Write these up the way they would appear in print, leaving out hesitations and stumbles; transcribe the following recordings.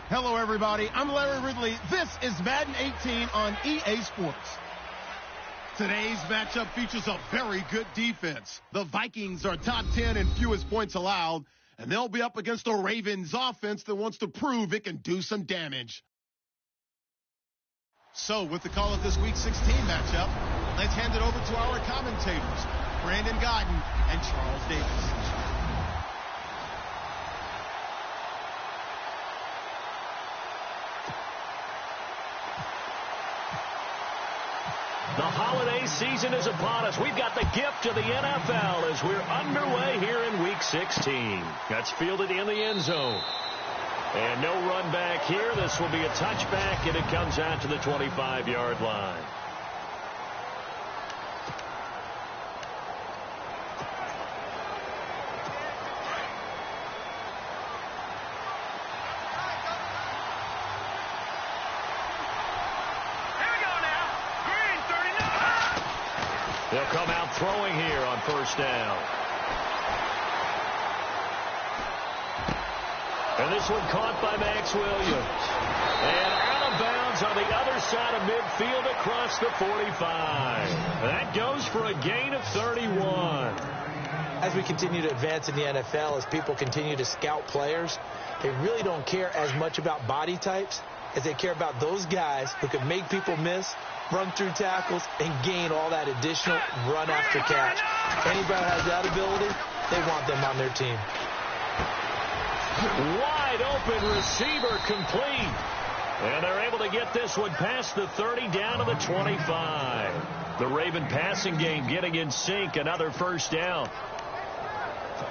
Hello, everybody. I'm Larry Ridley. This is Madden 18 on EA Sports. Today's matchup features a very good defense. The Vikings are top 10 in fewest points allowed, and they'll be up against a Ravens offense that wants to prove it can do some damage. So, with the call of this Week 16 matchup, let's hand it over to our commentators, Brandon Godden and Charles Davis. The holiday season is upon us. We've got the gift of the NFL as we're underway here in Week 16. That's fielded in the end zone. And no run back here. This will be a touchback, and it comes out to the 25-yard line. They'll come out throwing here on first down. And this one caught by Max Williams. And out of bounds on the other side of midfield across the 45. That goes for a gain of 31. As we continue to advance in the NFL, as people continue to scout players, they really don't care as much about body types as they care about those guys who can make people miss, run through tackles, and gain all that additional run after catch. Anybody who has that ability, they want them on their team. Wide open receiver complete. And they're able to get this one past the 30 down to the 25. The Raven passing game getting in sync. Another first down.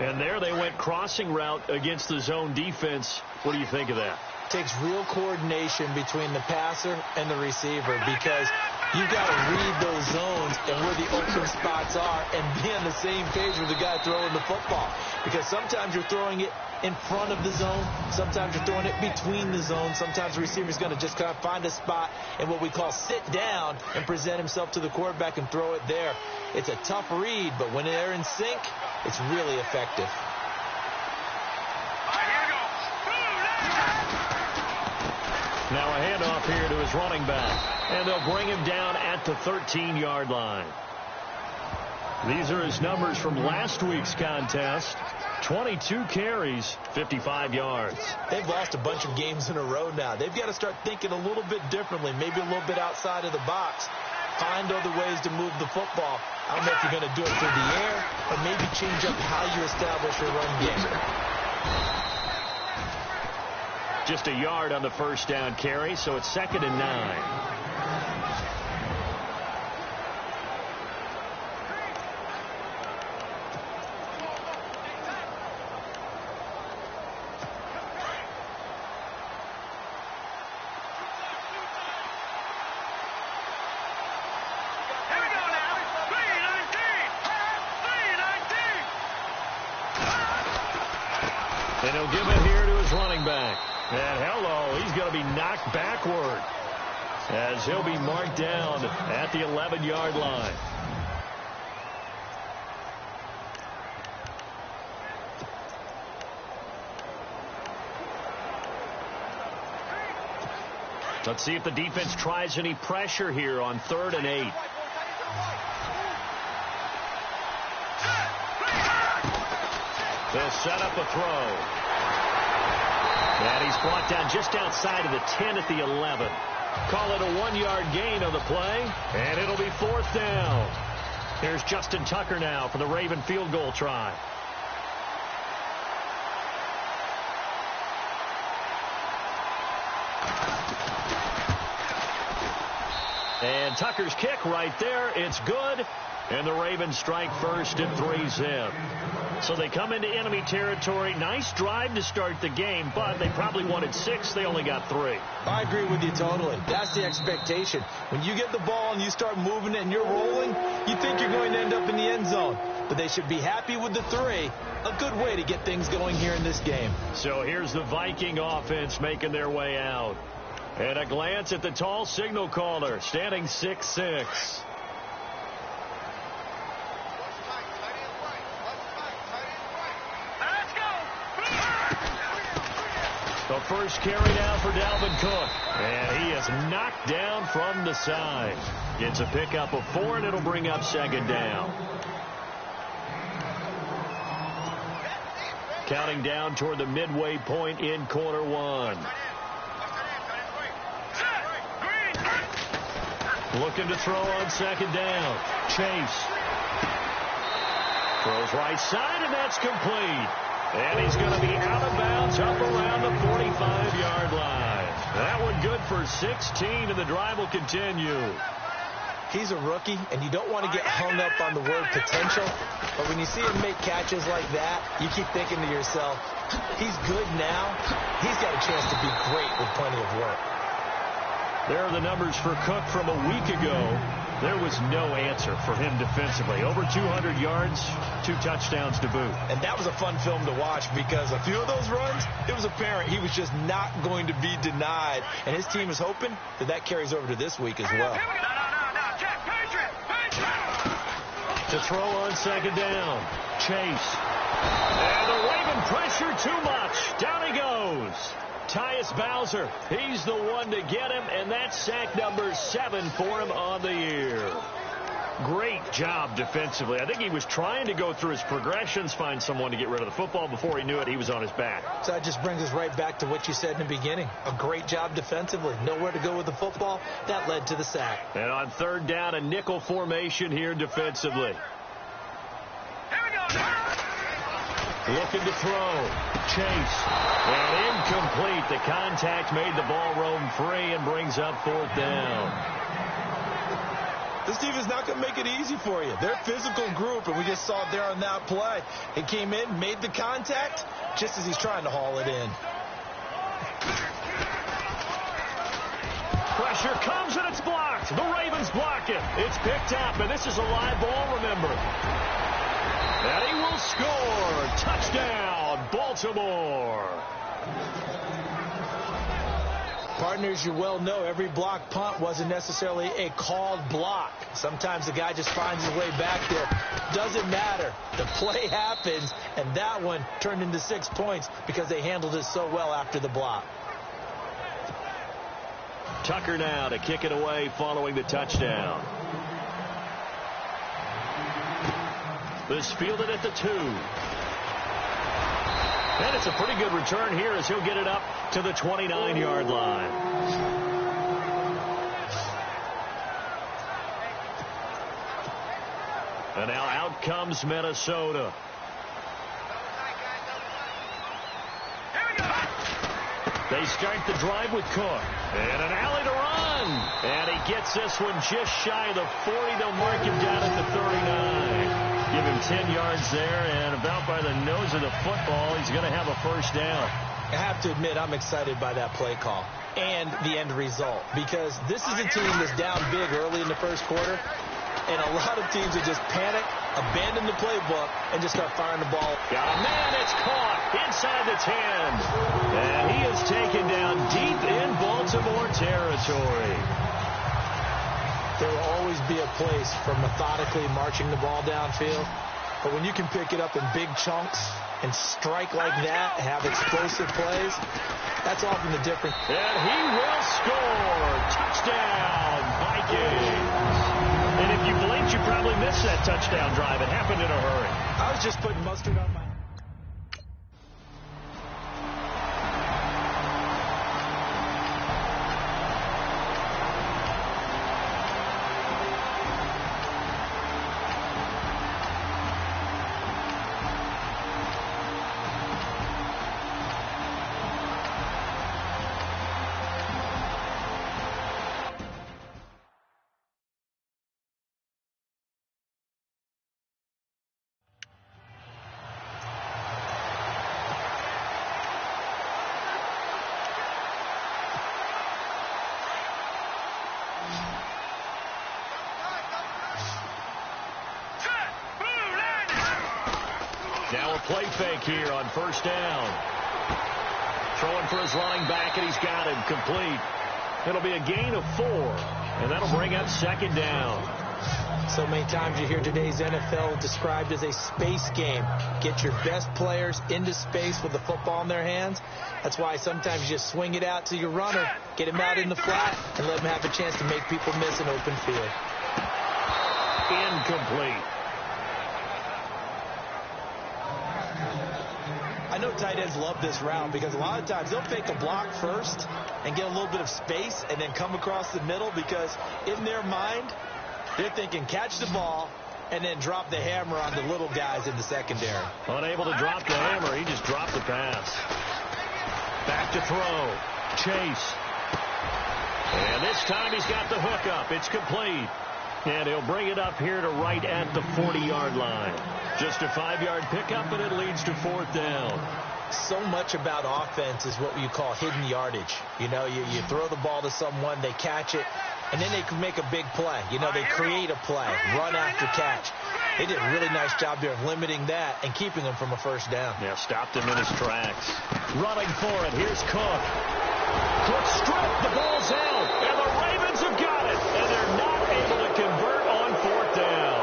And there they went crossing route against the zone defense. What do you think of that? Takes real coordination between the passer and the receiver because you've got to read those zones and where the open spots are and be on the same page with the guy throwing the football. Because sometimes you're throwing it in front of the zone. Sometimes you're throwing it between the zones. Sometimes the receiver's going to just kind of find a spot and what we call sit down and present himself to the quarterback and throw it there. It's a tough read, but when they're in sync, it's really effective. Now a handoff here to his running back. And they'll bring him down at the 13-yard line. These are his numbers from last week's contest. 22 carries, 55 yards. They've lost a bunch of games in a row now. They've got to start thinking a little bit differently, maybe a little bit outside of the box. Find other ways to move the football. I don't know if you're going to do it through the air or maybe change up how you establish your run game. Just a yard on the first down carry, so it's 2nd and 9. And he'll give it here to his running back. And hello, he's going to be knocked backward as he'll be marked down at the 11-yard line. Let's see if the defense tries any pressure here on 3rd and 8. They'll set up a throw. And he's brought down just outside of the 10 at the 11. Call it a 1-yard gain on the play, and it'll be 4th down. Here's Justin Tucker now for the Raven field goal try. And Tucker's kick right there. It's good. And the Ravens strike first at 3-zip. So they come into enemy territory. Nice drive to start the game, but they probably wanted 6. They only got 3. I agree with you totally. That's the expectation. When you get the ball and you start moving it and you're rolling, you think you're going to end up in the end zone. But they should be happy with the 3. A good way to get things going here in this game. So here's the Viking offense making their way out. And a glance at the tall signal caller, standing 6'6". The A first carry now for Dalvin Cook. And he is knocked down from the side. Gets a pickup of 4, and it'll bring up second down. Counting down toward the midway point in quarter one. Looking to throw on second down. Chase. Throws right side, and that's complete. And he's going to be out of bounds up around the 45-yard line. That one good for 16, and the drive will continue. He's a rookie, and you don't want to get hung up on the word potential. But when you see him make catches like that, you keep thinking to yourself, he's good now. He's got a chance to be great with plenty of work. There are the numbers for Cook from a week ago. There was no answer for him defensively. Over 200 yards, 2 touchdowns to boot. And that was a fun film to watch because a few of those runs, it was apparent he was just not going to be denied. And his team is hoping that that carries over to this week as well. To throw on second down. Chase. And the Raven pressure too much. Down he goes. Tyus Bowser, he's the one to get him, and that's sack number 7 for him on the year. Great job defensively. I think he was trying to go through his progressions, find someone to get rid of the football. Before he knew it, he was on his back. So that just brings us right back to what you said in the beginning. A great job defensively. Nowhere to go with the football. That led to the sack. And on third down, a nickel formation here defensively. Looking to throw. Chase. And incomplete. The contact made the ball roam free and brings up fourth down. This team is not going to make it easy for you. They're a physical group, and we just saw it there on that play. He came in, made the contact, just as he's trying to haul it in. Pressure comes, and it's blocked. The Ravens block it. It's picked up, and this is a live ball, remember. And he will score. Touchdown, Baltimore. Partners, you well know every block punt wasn't necessarily a called block. Sometimes the guy just finds his way back there. Doesn't matter. The play happens, and that one turned into 6 points because they handled it so well after the block. Tucker now to kick it away following the touchdown. This fielded at the 2. And it's a pretty good return here as he'll get it up to the 29-yard line. And now out comes Minnesota. They start the drive with Cook. And an alley to run. And he gets this one just shy of the 40. They'll mark him down at the 39. Give him 10 yards there, and about by the nose of the football, he's going to have a first down. I have to admit, I'm excited by that play call and the end result because this is a team that's down big early in the first quarter, and a lot of teams that just panic, abandon the playbook, and just start firing the ball. Got a man, it's caught inside the 10. And he is taken down deep in Baltimore territory. There will always be a place for methodically marching the ball downfield. But when you can pick it up in big chunks and strike like that, have explosive plays, that's often the difference. And he will score. Touchdown, Vikings. And if you blinked, you probably missed that touchdown drive. It happened in a hurry. I was just putting mustard on my... Now a play fake here on first down. Throwing for his running back, and he's got him complete. It'll be a gain of 4, and that'll bring up second down. So many times you hear today's NFL described as a space game. Get your best players into space with the football in their hands. That's why sometimes you just swing it out to your runner, get him out in the flat, and let him have a chance to make people miss an open field. Incomplete. I know tight ends love this route because a lot of times they'll fake a block first and get a little bit of space and then come across the middle because in their mind, they're thinking catch the ball and then drop the hammer on the little guys in the secondary. Unable to drop the hammer, he just dropped the pass. Back to throw. Chase. And this time he's got the hook up. It's complete. And he'll bring it up here to right at the 40-yard line. Just a 5-yard pickup, and it leads to 4th down. So much about offense is what you call hidden yardage. You know, you throw the ball to someone, they catch it, and then they can make a big play. You know, they create a play, run after catch. They did a really nice job there of limiting that and keeping them from a first down. Yeah, stopped him in his tracks. Running for it, here's Cook. Cook stripped, the ball's out, and the Ravens have got it. And they're not able to convert on 4th down.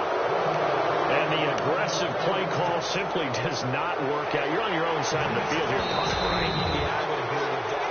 And the aggressive play call simply does not work out. You're on your own side of the field here, Puck, right? Yeah, I would agree with that.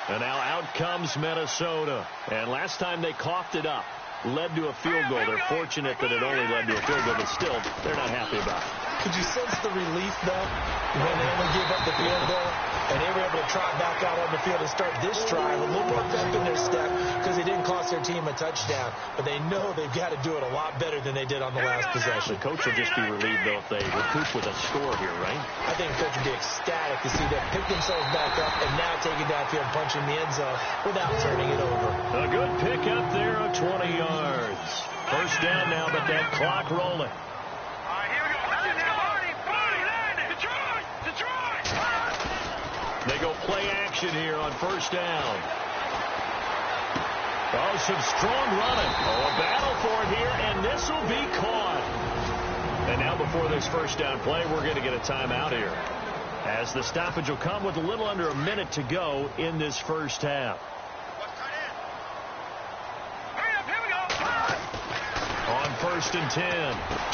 And now out comes Minnesota. And last time they coughed it up, led to a field goal. They're fortunate that it only led to a field goal, but still, they're not happy about it. Could you sense the relief, though, when they only gave up the field goal and they were able to trot back out on the field and start this drive with a little more pep in their step because they didn't cost their team a touchdown, but they know they've got to do it a lot better than they did on the last possession. The coach will just be relieved, though, if they recoup with a score here, right? I think the coach would be ecstatic to see them pick themselves back up and now take it downfield and punch in the end zone without turning it over. A good pick up there of 20 yards. First down now, but that clock rolling. They go play action here on first down. Oh, some strong running. Oh, a battle for it here, and this will be caught. And now before this first down play, we're going to get a timeout here, as the stoppage will come with a little under a minute to go in this first half. On 1st and 10,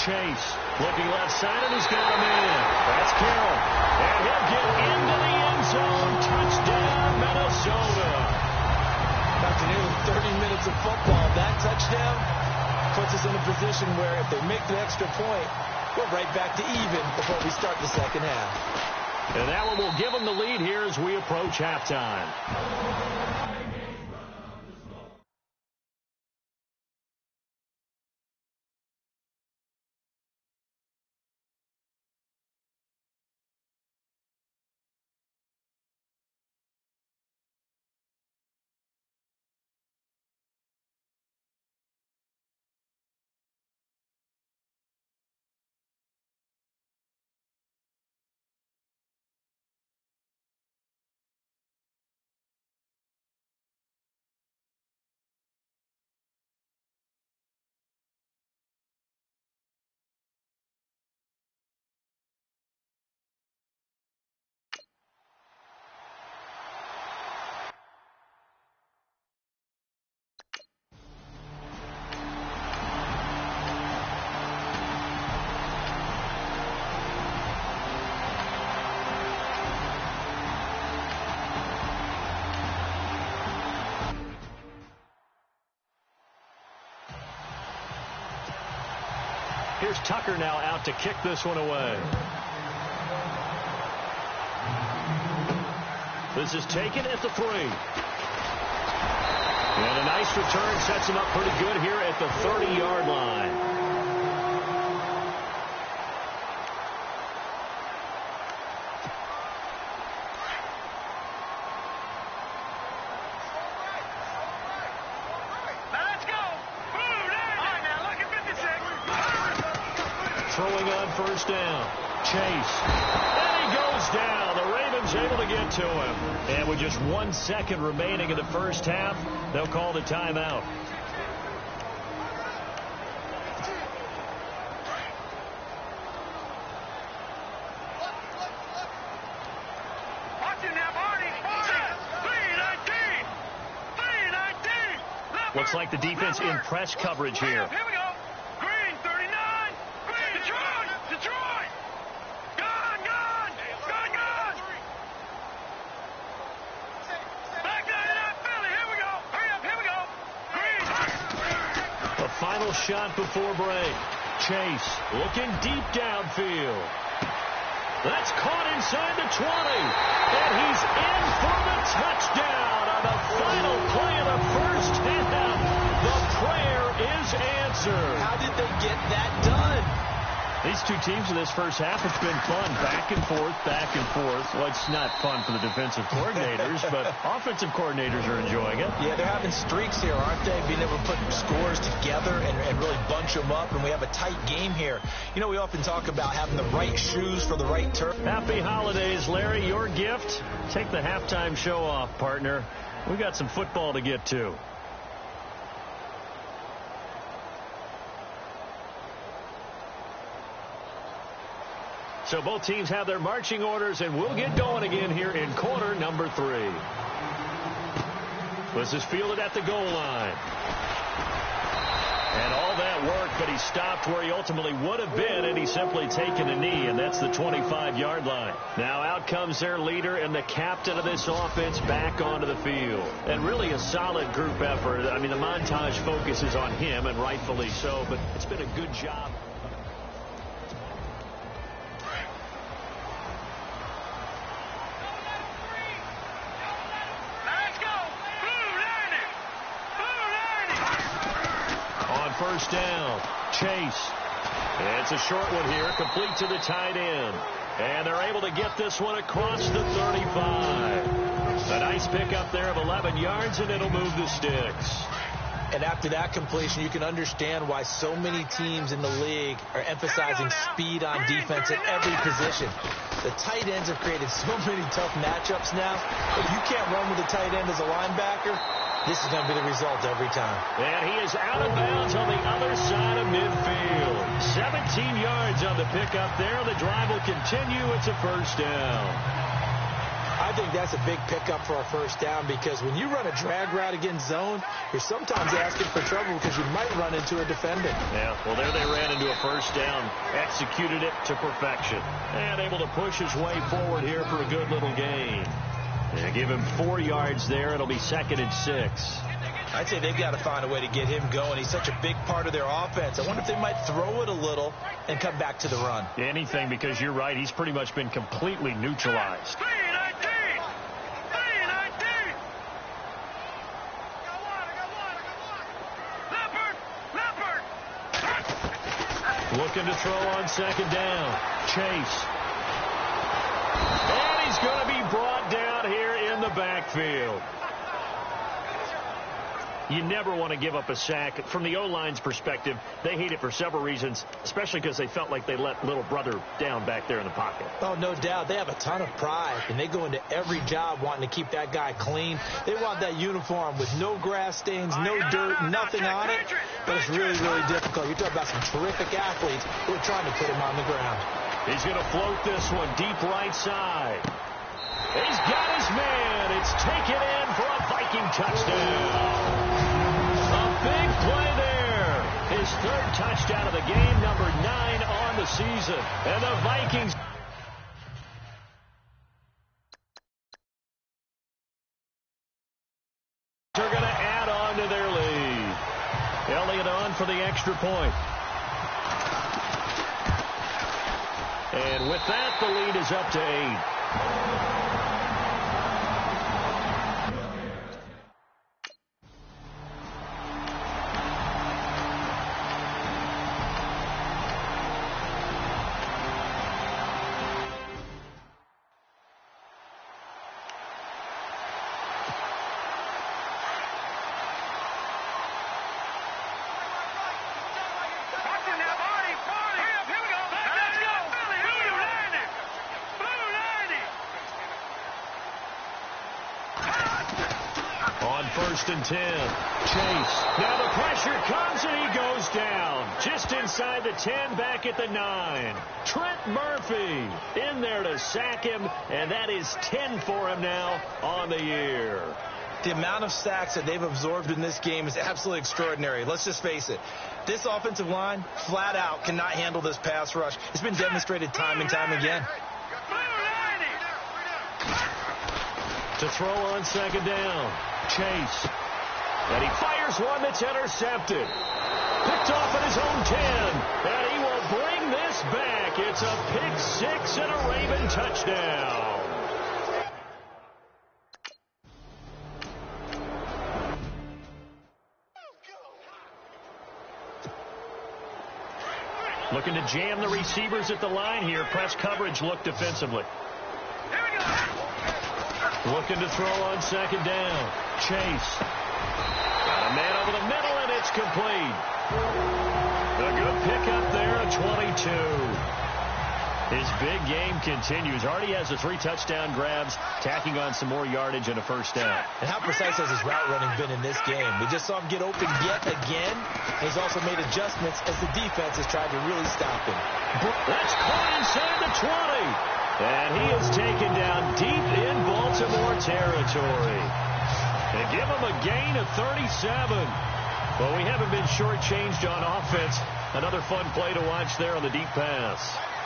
Chase looking left side, and he's got him in. That's Carroll. And he'll get into the end zone. Touchdown, Minnesota. After nearly 30 minutes of football, that touchdown puts us in a position where if they make the extra point, we're right back to even before we start the second half. And that one will give them the lead here as we approach halftime. Here's Tucker now out to kick this one away. This is taken at the 3. And a nice return sets him up pretty good here at the 30-yard line. Throwing on first down. Chase. And he goes down. The Ravens able to get to him. And with just 1 second remaining in the first half, they'll call the timeout. Looks like the defense in press coverage here. Here we go. Green, 39. Green, Detroit. Detroit. Gone. Back 99, Philly. Here we go. Hurry up. Here we go. Green. The final shot before break. Chase looking deep downfield. That's caught inside the 20. And he's in for the touchdown on the final play of the first half. The prayer is answered. How did they get that done? These two teams in this first half, it's been fun. Back and forth. Well, it's not fun for the defensive coordinators, but offensive coordinators are enjoying it. Yeah, they're having streaks here, aren't they? Being able to put scores together and really bunch them up, and we have a tight game here. You know, we often talk about having the right shoes for the right turf. Happy holidays, Larry. Your gift? Take the halftime show off, partner. We got some football to get to. So both teams have their marching orders, and we'll get going again here in quarter number 3. This is fielded at the goal line. And all that work, but he stopped where he ultimately would have been, and he's simply taken a knee, and that's the 25-yard line. Now out comes their leader and the captain of this offense back onto the field. And really a solid group effort. I mean, the montage focuses on him, and rightfully so, but it's been a good job. First down. Chase. It's a short one here, complete to the tight end. And they're able to get this one across the 35. A nice pickup there of 11 yards, and it'll move the sticks. And after that completion, you can understand why so many teams in the league are emphasizing speed on defense at every position. The tight ends have created so many tough matchups now. If you can't run with a tight end as a linebacker, this is going to be the result every time. And he is out of bounds on the other side of midfield. 17 yards on the pickup there. The drive will continue. It's a first down. I think that's a big pickup for a first down, because when you run a drag route against zone, you're sometimes asking for trouble because you might run into a defender. Yeah, well, there they ran into a first down, executed it to perfection, and able to push his way forward here for a good little gain. And give him 4 yards there. It'll be 2nd and 6. I'd say they've got to find a way to get him going. He's such a big part of their offense. I wonder if they might throw it a little and come back to the run. Anything, because you're right. He's pretty much been completely neutralized. Looking to throw on 2nd down. Chase. And he's going to be brought down here in the backfield. You never want to give up a sack. From the O-line's perspective, they hate it for several reasons, especially because they felt like they let little brother down back there in the pocket. Oh, no doubt. They have a ton of pride, and they go into every job wanting to keep that guy clean. They want that uniform with no grass stains, no dirt, nothing on it. But it's really, really difficult. You're talking about some terrific athletes who are trying to put him on the ground. He's going to float this one deep right side. He's got his man. It's taken in for a Viking touchdown. A big play there. His 3rd touchdown of the game, number 9 on the season. And the Vikings are going to add on to their lead. Elliott on for the extra point. And with that, the lead is up to 8. 1st and 10. Chase. Now the pressure comes and he goes down. Just inside the 10, back at the 9. Trent Murphy in there to sack him, and that is 10 for him now on the year. The amount of sacks that they've absorbed in this game is absolutely extraordinary. Let's just face it. This offensive line, flat out, cannot handle this pass rush. It's been demonstrated time and time again. To throw on 2nd down. Chase. And he fires one that's intercepted. Picked off at his own 10. And he will bring this back. It's a pick 6 and a Raven touchdown. Looking to jam the receivers at the line here. Press coverage look defensively. Looking to throw on 2nd down. Chase. Got a man over the middle, and it's complete. A good pickup there, a 22. His big game continues. Already has the 3 touchdown grabs, tacking on some more yardage and a 1st down. And how precise has his route running been in this game? We just saw him get open yet again. He's also made adjustments as the defense has tried to really stop him. That's caught inside the 20. And he is taken down deep in Baltimore territory. They give him a gain of 37. Well, we haven't been shortchanged on offense. Another fun play to watch there on the deep pass.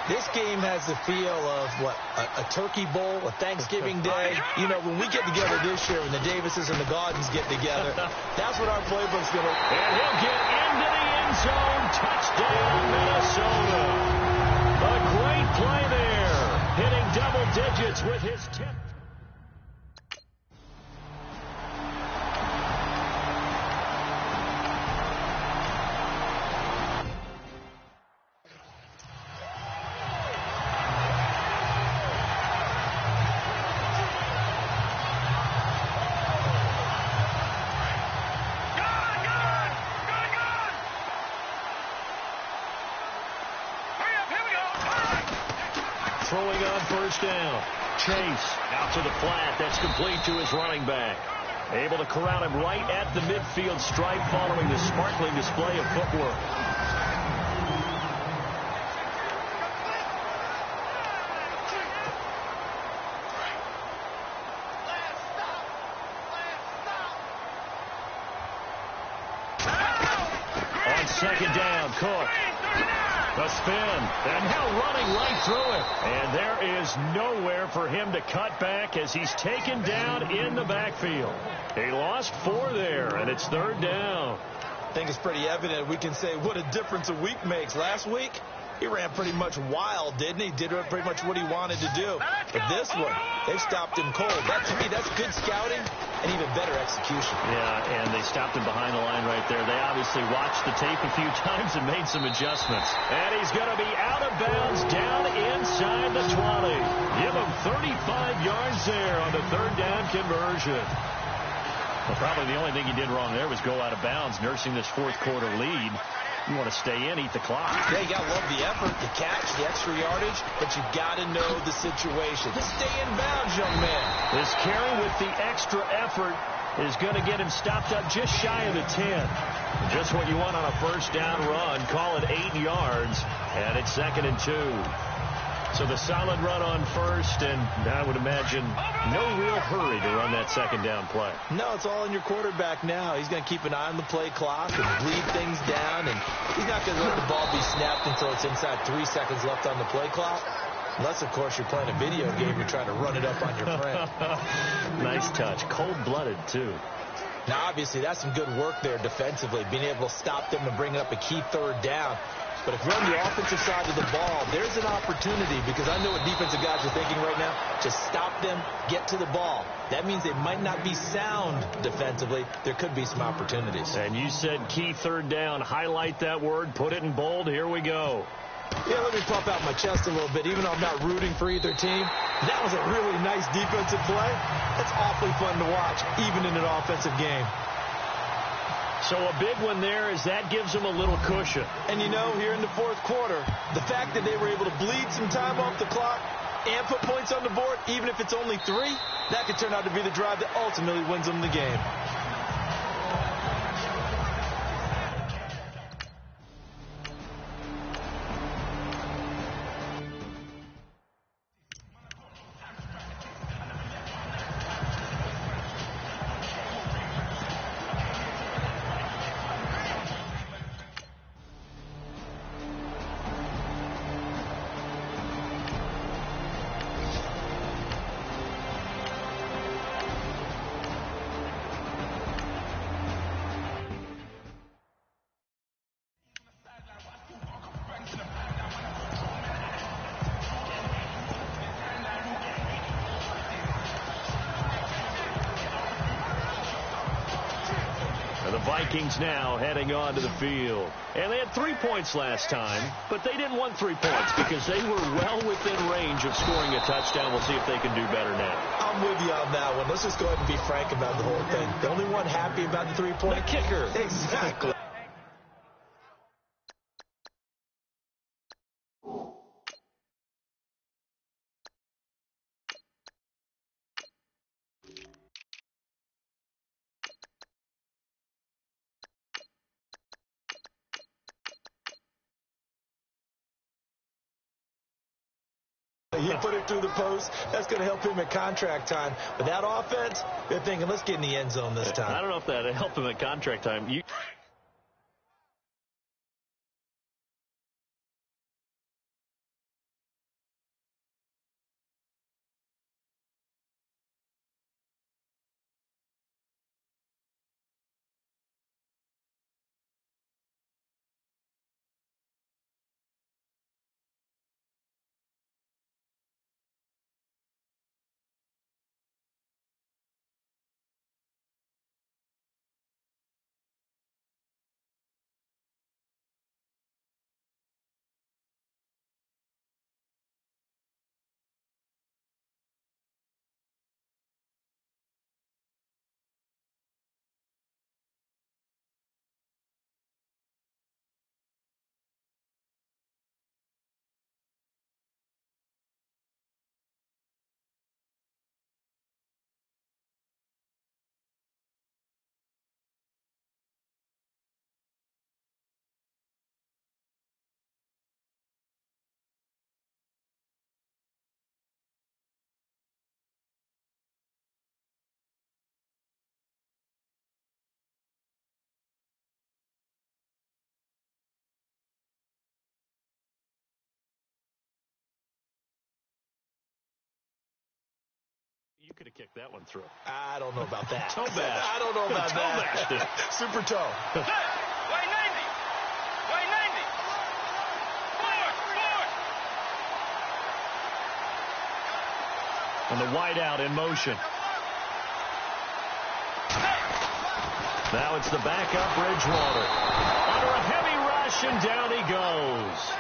This game has the feel of, a turkey bowl, a Thanksgiving day. You know, when we get together this year, when the Davises and the Gaudens get together, that's what our playbook's going to... And he'll get into the end zone. Touchdown, Minnesota. A great play there. Hitting double digits with his tip. Throwing on 1st down. Chase out to the flat. That's complete to his running back. Able to corral him right at the midfield stripe following the sparkling display of footwork. On 2nd down, Cook. The spin, and now running right through it. And there is nowhere for him to cut back as he's taken down in the backfield. He lost 4 there, and it's 3rd down. I think it's pretty evident. We can say what a difference a week makes. Last week, he ran pretty much wild, didn't he? Did pretty much what he wanted to do. But this one, they've stopped him cold. That, to me, that's good scouting and even better execution. Yeah, and they stopped him behind the line right there. They obviously watched the tape a few times and made some adjustments. And he's going to be out of bounds down inside the 20. Give him 35 yards there on the 3rd down conversion. Well, probably the only thing he did wrong there was go out of bounds, nursing this 4th quarter lead. You want to stay in, eat the clock. Yeah, you got to love the effort, the catch, the extra yardage, but you got to know the situation. Just stay in bounds, young man. This carry with the extra effort is going to get him stopped up just shy of the 10. Just what you want on a 1st down run. Call it 8 yards, and it's 2nd and 2. So the solid run on 1st, and I would imagine no real hurry to run that 2nd down play. No, it's all in your quarterback now. He's going to keep an eye on the play clock and bleed things down, and he's not going to let the ball be snapped until it's inside 3 seconds left on the play clock. Unless, of course, you're playing a video game, you're trying to run it up on your friend. Nice touch. Cold-blooded, too. Now, obviously, that's some good work there defensively, being able to stop them and bring up a key 3rd down. But if you're on the offensive side of the ball, there's an opportunity, because I know what defensive guys are thinking right now, to stop them, get to the ball. That means they might not be sound defensively. There could be some opportunities. And you said key 3rd down. Highlight that word. Put it in bold. Here we go. Yeah, let me pump out my chest a little bit, even though I'm not rooting for either team. That was a really nice defensive play. That's awfully fun to watch, even in an offensive game. So a big one there as that gives them a little cushion. And, you know, here in the 4th quarter, the fact that they were able to bleed some time off the clock and put points on the board, even if it's only 3, that could turn out to be the drive that ultimately wins them the game. Vikings now heading onto the field. And they had 3 points last time, but they didn't want 3 points because they were well within range of scoring a touchdown. We'll see if they can do better now. I'm with you on that one. Let's just go ahead and be frank about the whole thing. The only one happy about the 3-point kicker. Exactly. He put it through the post. That's going to help him at contract time. But that offense, they're thinking, let's get in the end zone this time. I don't know if that helped him at contract time. You could have kicked that one through. I don't know about that. Toe bash. I don't know about that. Toe Super toe. Way 90. Way 90. Forward. And the wideout in motion. Now it's the backup Bridgewater. Under a heavy rush, and down he goes.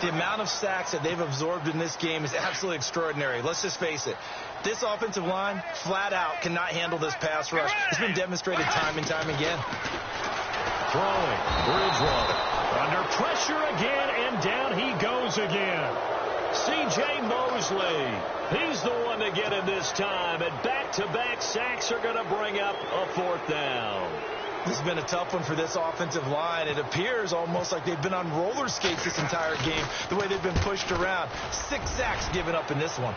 The amount of sacks that they've absorbed in this game is absolutely extraordinary. Let's just face it. This offensive line, flat out, cannot handle this pass rush. It's been demonstrated time and time again. Throwing. Bridgewater. Under pressure again, and down he goes again. C.J. Mosley. He's the one to get it this time. And back-to-back sacks are going to bring up a 4th down. This has been a tough one for this offensive line. It appears almost like they've been on roller skates this entire game, the way they've been pushed around. 6 sacks given up in this one.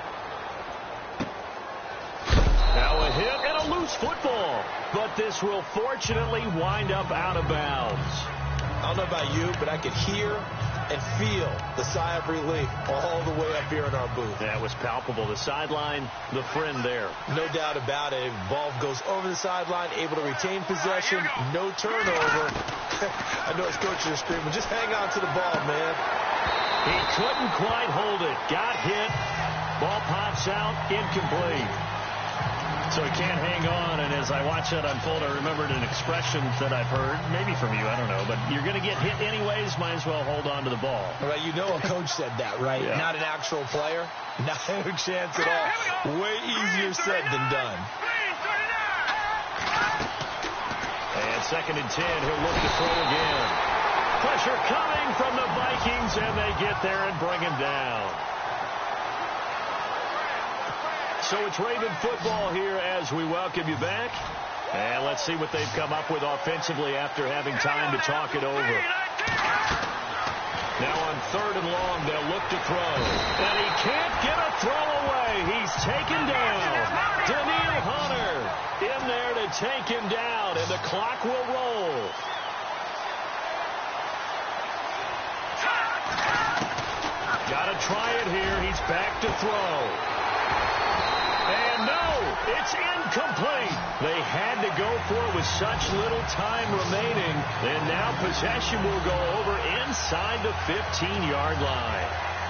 Now a hit and a loose football. But this will fortunately wind up out of bounds. I don't know about you, but I could hear and feel the sigh of relief all the way up here in our booth. That was palpable. The sideline, the friend there. No doubt about it. Ball goes over the sideline, able to retain possession, no turnover. I know his coaches are screaming, just hang on to the ball, man. He couldn't quite hold it. Got hit. Ball pops out, incomplete. So he can't hang on, and as I watch that unfold, I remembered an expression that I've heard, maybe from you, I don't know, but you're going to get hit anyways, might as well hold on to the ball. Well, you know a coach said that, right? Yeah. Not an actual player. Not a chance at all. Way easier said than done. And 2nd and 10, he'll look to throw again. Pressure coming from the Vikings, and they get there and bring him down. So it's Raven football here as we welcome you back. And let's see what they've come up with offensively after having time to talk it over. Now on 3rd and long, they'll look to throw. And he can't get a throw away. He's taken down. Daniil Hunter in there to take him down, and the clock will roll. Got to try it here. He's back to throw. And no, it's incomplete. They had to go for it with such little time remaining. And now possession will go over inside the 15-yard line.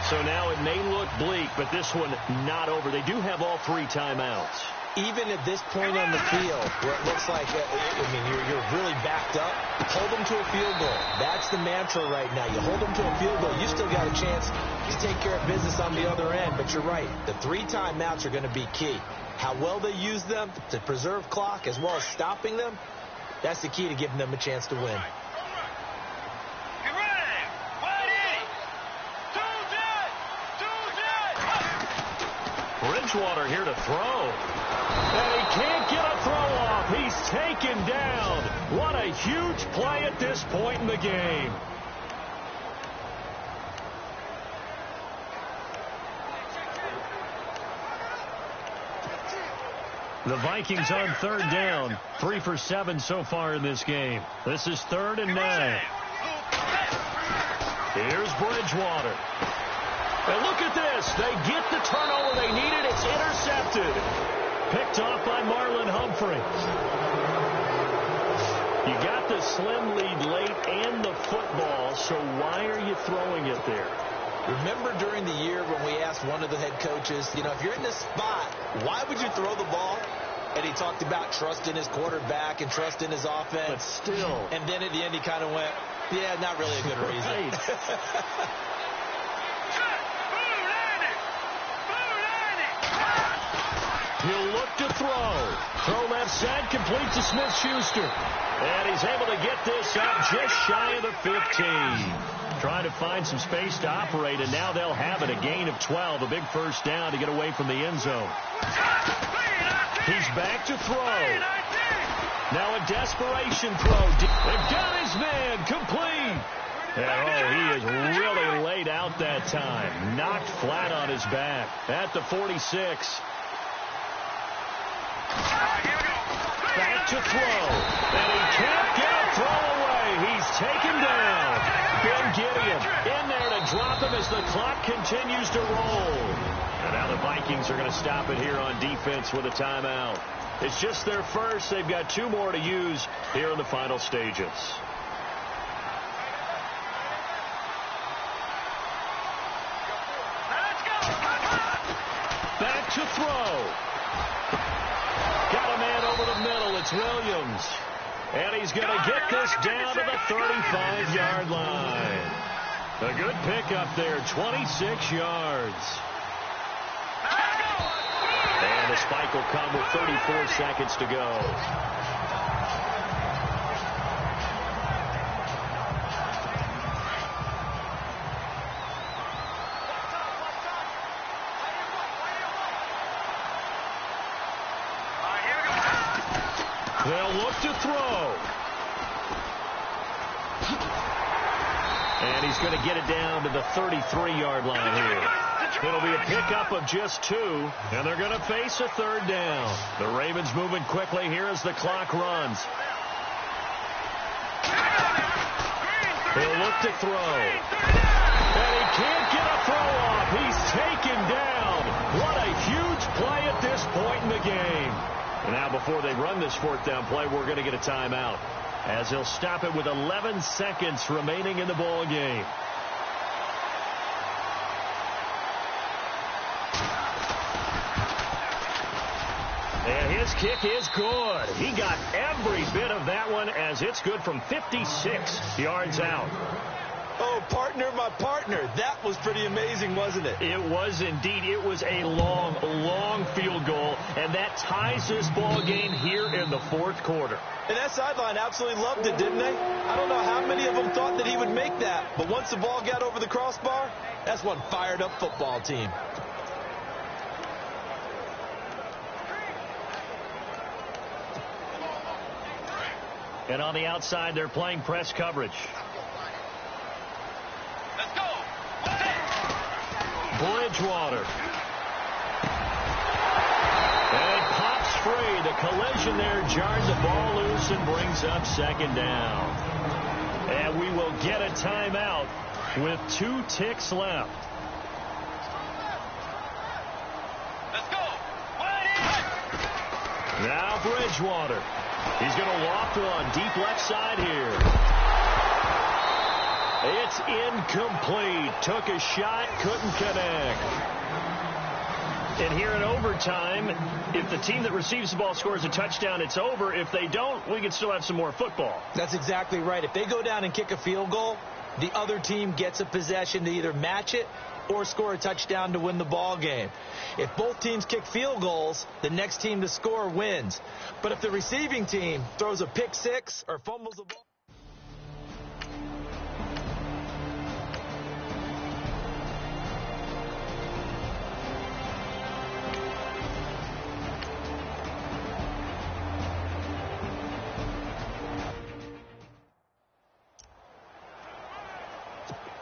So now it may look bleak, but this one not over. They do have all 3 timeouts. Even at this point on the field, where it looks like, you're really backed up, hold them to a field goal. That's the mantra right now. You hold them to a field goal, you still got a chance to take care of business on the other end. But you're right, the 3 timeouts are going to be key. How well they use them to preserve clock as well as stopping them, that's the key to giving them a chance to win. Bridgewater here to throw. And he can't get a throw off. He's taken down. What a huge play at this point in the game. The Vikings on 3rd down. 3 for 7 so far in this game. This is 3rd and 9. Here's Bridgewater. And look at this. They get the turnover they needed. It's intercepted. Picked off by Marlon Humphrey. You got the slim lead late and the football, so why are you throwing it there? Remember during the year when we asked one of the head coaches, if you're in this spot, why would you throw the ball? And he talked about trust in his quarterback and trust in his offense. But still. And then at the end he kind of went, yeah, not really a good reason. Right. He'll look to throw. Throw left side, complete to Smith-Schuster. And he's able to get this up just shy of the 15. Trying to find some space to operate, and now they'll have it. A gain of 12, a big first down to get away from the end zone. He's back to throw. Now a desperation throw. They've got his man complete. And, he is really laid out that time. Knocked flat on his back at the 46. Back to throw. And he can't get a throw away. He's taken down. Ben Gideon in there to drop him as the clock continues to roll. And now the Vikings are going to stop it here on defense with a timeout. It's just their first. They've got 2 more to use here in the final stages. Back to throw. Got a man over the middle. It's Williams. And he's going to get this down to the 35-yard line. A good pickup there, 26 yards. And the spike will come with 34 seconds to go. They'll look to throw. And he's going to get it down to the 33-yard line here. It'll be a pickup of just 2, and they're going to face a 3rd down. The Ravens moving quickly here as the clock runs. He'll look to throw. And he can't get a throw off. He's taken down. What a huge play at this point in the game. And now before they run this 4th down play, we're going to get a timeout, as he'll stop it with 11 seconds remaining in the ball game. And his kick is good. He got every bit of that one, as it's good from 56 yards out. Oh, partner, my partner. That was pretty amazing, wasn't it? It was indeed. It was a long, long field goal, and that ties this ball game here in the 4th quarter. And that sideline absolutely loved it, didn't they? I don't know how many of them thought that he would make that, but once the ball got over the crossbar, that's one fired-up football team. And on the outside, they're playing press coverage. Let's go. Bridgewater. And it pops free. The collision there jarred the ball loose and brings up 2nd down. And we will get a timeout with 2 ticks left. Let's go. Now Bridgewater. He's going to loft one deep left side here. It's incomplete. Took a shot, couldn't connect. And here in overtime, if the team that receives the ball scores a touchdown, it's over. If they don't, we can still have some more football. That's exactly right. If they go down and kick a field goal, the other team gets a possession to either match it or score a touchdown to win the ball game. If both teams kick field goals, the next team to score wins. But if the receiving team throws a pick six or fumbles the ball,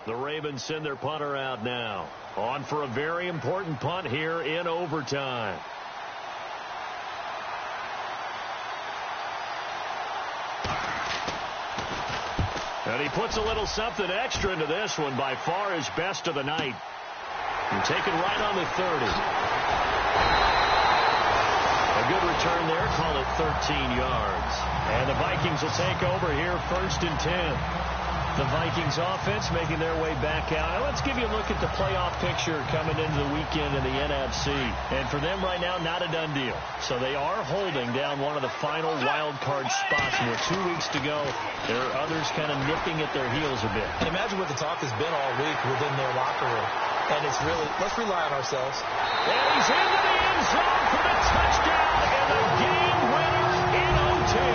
the Ravens send their punter out now. On for a very important punt here in overtime. And he puts a little something extra into this one. By far his best of the night. And taken right on the 30. A good return there. Call it 13 yards. And the Vikings will take over here 1st and 10. The Vikings offense making their way back out. Now let's give you a look at the playoff picture coming into the weekend in the NFC. And for them right now, not a done deal. So they are holding down one of the final wild card spots. With 2 weeks to go, there are others kind of nipping at their heels a bit. and imagine what the talk has been all week within their locker room. And it's really, let's rely on ourselves. And he's into the end zone for the touchdown and the game winner in OT.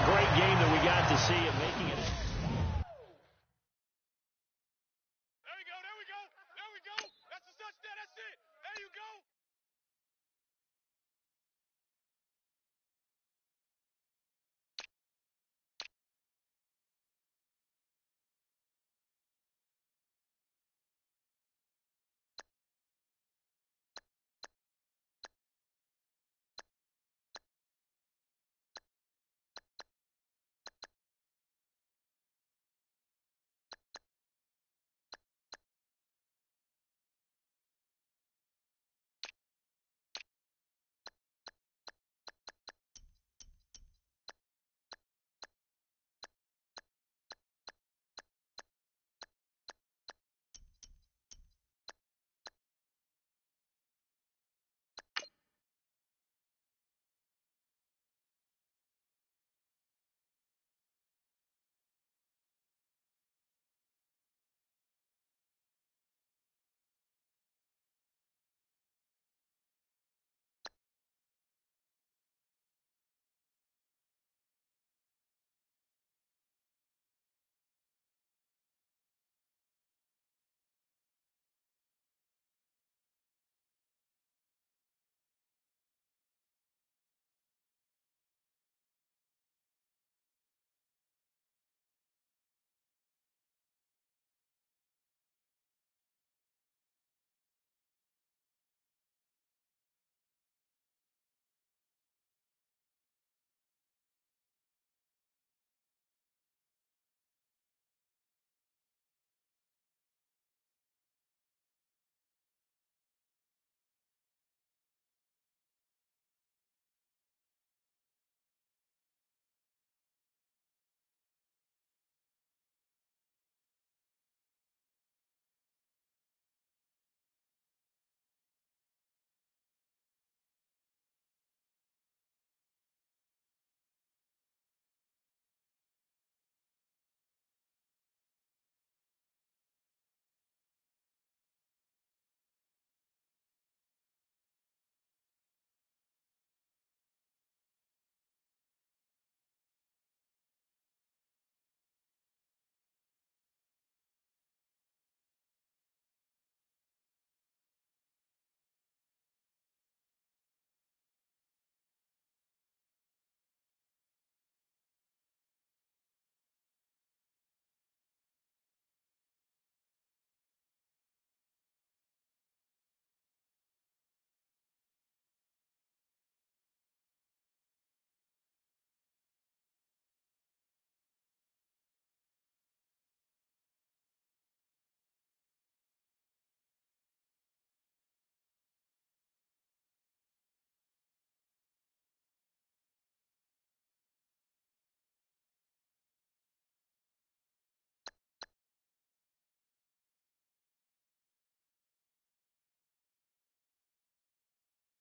Great game that we got to see it making it. There we go. There we go. There we go. That's the touchdown. That's it. There you go.